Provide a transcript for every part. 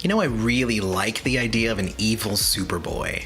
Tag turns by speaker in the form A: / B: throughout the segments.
A: You know, I really like the idea of an evil Superboy.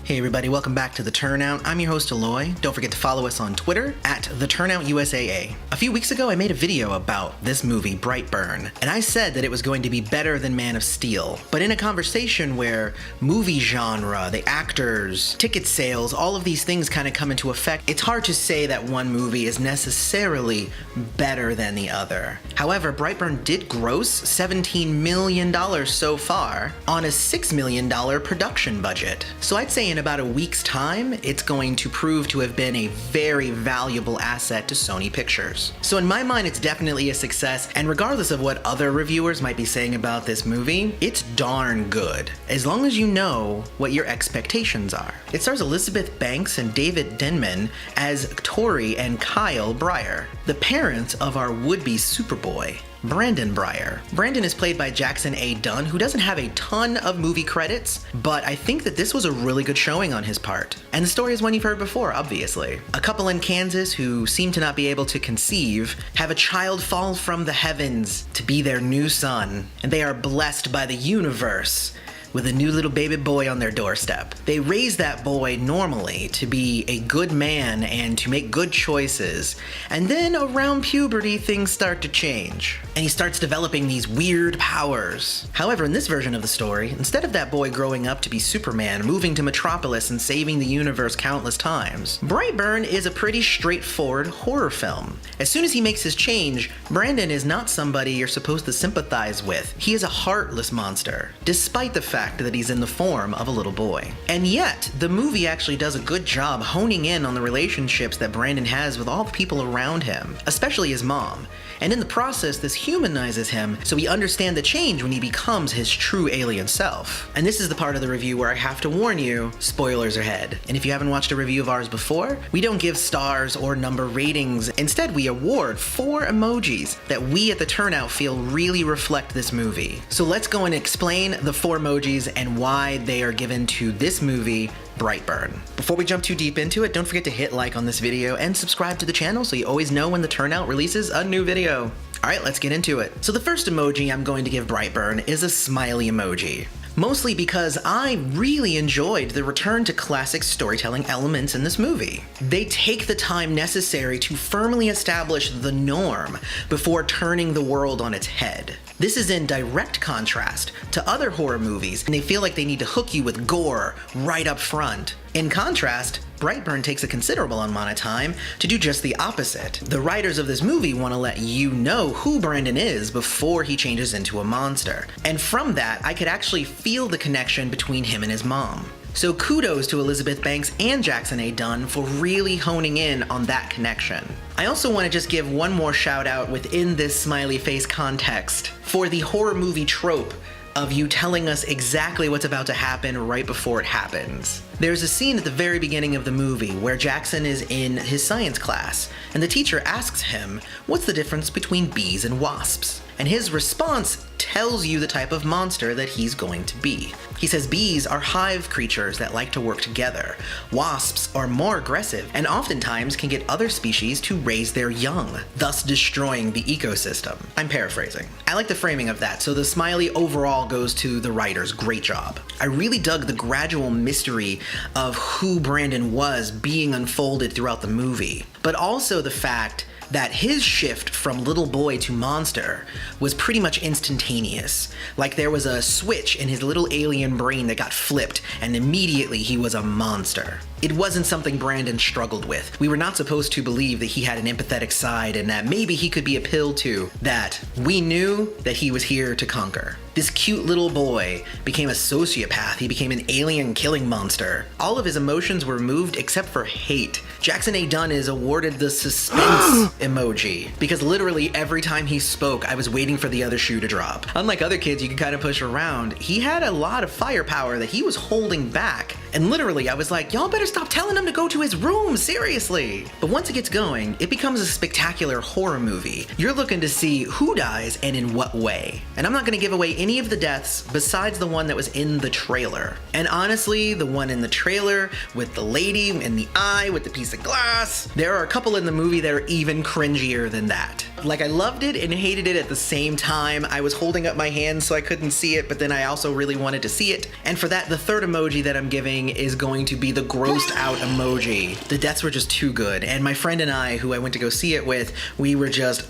A: Hey everybody, welcome back to The Turnout. I'm your host Aloy. Don't forget to follow us on Twitter at TheTurnoutUSAA. A few weeks ago I made a video about this movie, Brightburn, and I said that it was going to be better than Man of Steel. But in a conversation where movie genre, the actors, ticket sales, all of these things kind of come into effect, it's hard to say that one movie is necessarily better than the other. However, Brightburn did gross $17 million so far on a $6 million production budget. So I'd say in about a week's time, it's going to prove to have been a very valuable asset to Sony Pictures. So in my mind, it's definitely a success, and regardless of what other reviewers might be saying about this movie, it's darn good, as long as you know what your expectations are. It stars Elizabeth Banks and David Denman as Tori and Kyle Breyer, the parents of our would-be Superboy, Brandon Breyer. Brandon is played by Jackson A. Dunn, who doesn't have a ton of movie credits, but I think that this was a really good showing on his part. And the story is one you've heard before, obviously. A couple in Kansas who seem to not be able to conceive have a child fall from the heavens to be their new son, and they are blessed by the universe with a new little baby boy on their doorstep. They raise that boy normally to be a good man and to make good choices, and then around puberty things start to change, and he starts developing these weird powers. However, in this version of the story, instead of that boy growing up to be Superman, moving to Metropolis and saving the universe countless times, Brightburn is a pretty straightforward horror film. As soon as he makes his change, Brandon is not somebody you're supposed to sympathize with. He is a heartless monster, despite the fact that he's in the form of a little boy. And yet, the movie actually does a good job honing in on the relationships that Brandon has with all the people around him, especially his mom. And in the process, this humanizes him so we understand the change when he becomes his true alien self. And this is the part of the review where I have to warn you, spoilers ahead. And if you haven't watched a review of ours before, we don't give stars or number ratings. Instead, we award 4 emojis that we at the Turnout feel really reflect this movie. So let's go and explain the 4 emojis and why they are given to this movie, Brightburn. Before we jump too deep into it, don't forget to hit like on this video and subscribe to the channel so you always know when the Turnout releases a new video. Alright, let's get into it. So the first emoji I'm going to give Brightburn is a smiley emoji. Mostly because I really enjoyed the return to classic storytelling elements in this movie. They take the time necessary to firmly establish the norm before turning the world on its head. This is in direct contrast to other horror movies, and they feel like they need to hook you with gore right up front. In contrast, Brightburn takes a considerable amount of time to do just the opposite. The writers of this movie want to let you know who Brandon is before he changes into a monster. And from that, I could actually feel the connection between him and his mom. So kudos to Elizabeth Banks and Jackson A. Dunn for really honing in on that connection. I also want to just give one more shout out within this smiley face context for the horror movie trope of you telling us exactly what's about to happen right before it happens. There's a scene at the very beginning of the movie where Jackson is in his science class, and the teacher asks him, what's the difference between bees and wasps? And his response tells you the type of monster that he's going to be. He says bees are hive creatures that like to work together. Wasps are more aggressive and oftentimes can get other species to raise their young, thus destroying the ecosystem. I'm paraphrasing. I like the framing of that, so the smiley overall goes to the writers. Great job. I really dug the gradual mystery of who Brandon was being unfolded throughout the movie, but also the fact that his shift from little boy to monster was pretty much instantaneous. Like there was a switch in his little alien brain that got flipped, and immediately he was a monster. It wasn't something Brandon struggled with. We were not supposed to believe that he had an empathetic side and that maybe he could be appealed to, that we knew that he was here to conquer. This cute little boy became a sociopath. He became an alien killing monster. All of his emotions were removed except for hate. Jackson A. Dunn is awarded the suspense emoji because literally every time he spoke, I was waiting for the other shoe to drop. Unlike other kids you could kind of push around, he had a lot of firepower that he was holding back. And literally I was like, y'all better stop telling him to go to his room, seriously. But once it gets going, it becomes a spectacular horror movie. You're looking to see who dies and in what way. And I'm not gonna give away any of the deaths besides the one that was in the trailer. And honestly, the one in the trailer with the lady in the eye with the piece of glass, there are a couple in the movie that are even cringier than that. Like, I loved it and hated it at the same time. I was holding up my hand so I couldn't see it, but then I also really wanted to see it. And for that, the third emoji that I'm giving is going to be the grossed out emoji. The deaths were just too good. And my friend and I, who I went to go see it with, we were just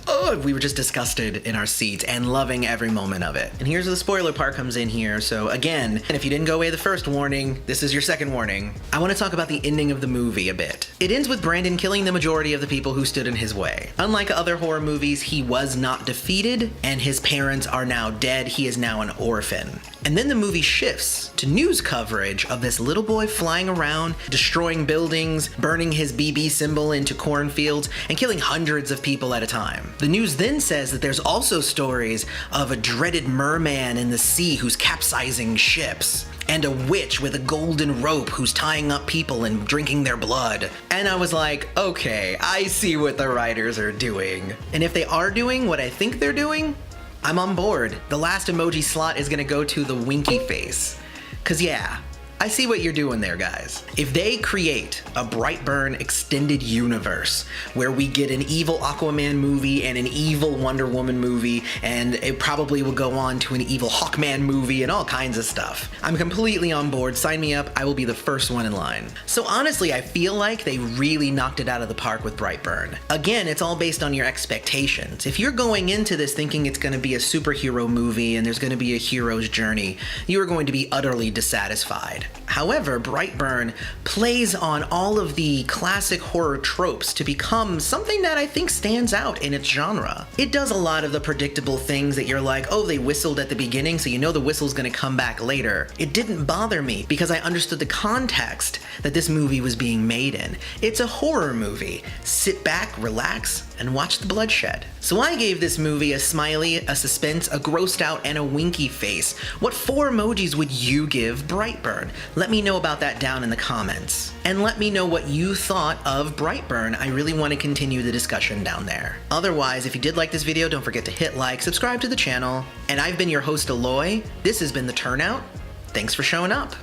A: disgusted in our seats and loving every moment of it. And here's where the spoiler part comes in here. So again, and if you didn't go away the first warning, this is your second warning. I want to talk about the ending of the movie a bit. It ends with Brandon killing the majority of the people who stood in his way. Unlike other horror movies, he was not defeated, and his parents are now dead. He is now an orphan. And then the movie shifts to news coverage of this little boy flying around, destroying buildings, burning his BB symbol into cornfields, and killing hundreds of people at a time. The news then says that there's also stories of a dreaded merman in the sea who's capsizing ships, and a witch with a golden rope who's tying up people and drinking their blood. And I was like, okay, I see what the writers are doing. And if they are doing what I think they're doing, I'm on board. The last emoji slot is gonna go to the winky face. 'Cause yeah, I see what you're doing there, guys. If they create a Brightburn extended universe where we get an evil Aquaman movie and an evil Wonder Woman movie, and it probably will go on to an evil Hawkman movie and all kinds of stuff, I'm completely on board. Sign me up. I will be the first one in line. So honestly, I feel like they really knocked it out of the park with Brightburn. Again, it's all based on your expectations. If you're going into this thinking it's gonna be a superhero movie and there's gonna be a hero's journey, you are going to be utterly dissatisfied. However, Brightburn plays on all of the classic horror tropes to become something that I think stands out in its genre. It does a lot of the predictable things that you're like, oh, they whistled at the beginning, so you know the whistle's gonna come back later. It didn't bother me because I understood the context that this movie was being made in. It's a horror movie. Sit back, relax, and watch the bloodshed. So I gave this movie a smiley, a suspense, a grossed out, and a winky face. What 4 emojis would you give Brightburn? Let me know about that down in the comments. And let me know what you thought of Brightburn. I really want to continue the discussion down there. Otherwise, if you did like this video, don't forget to hit like, subscribe to the channel, and I've been your host, Aloy. This has been The Turnout. Thanks for showing up.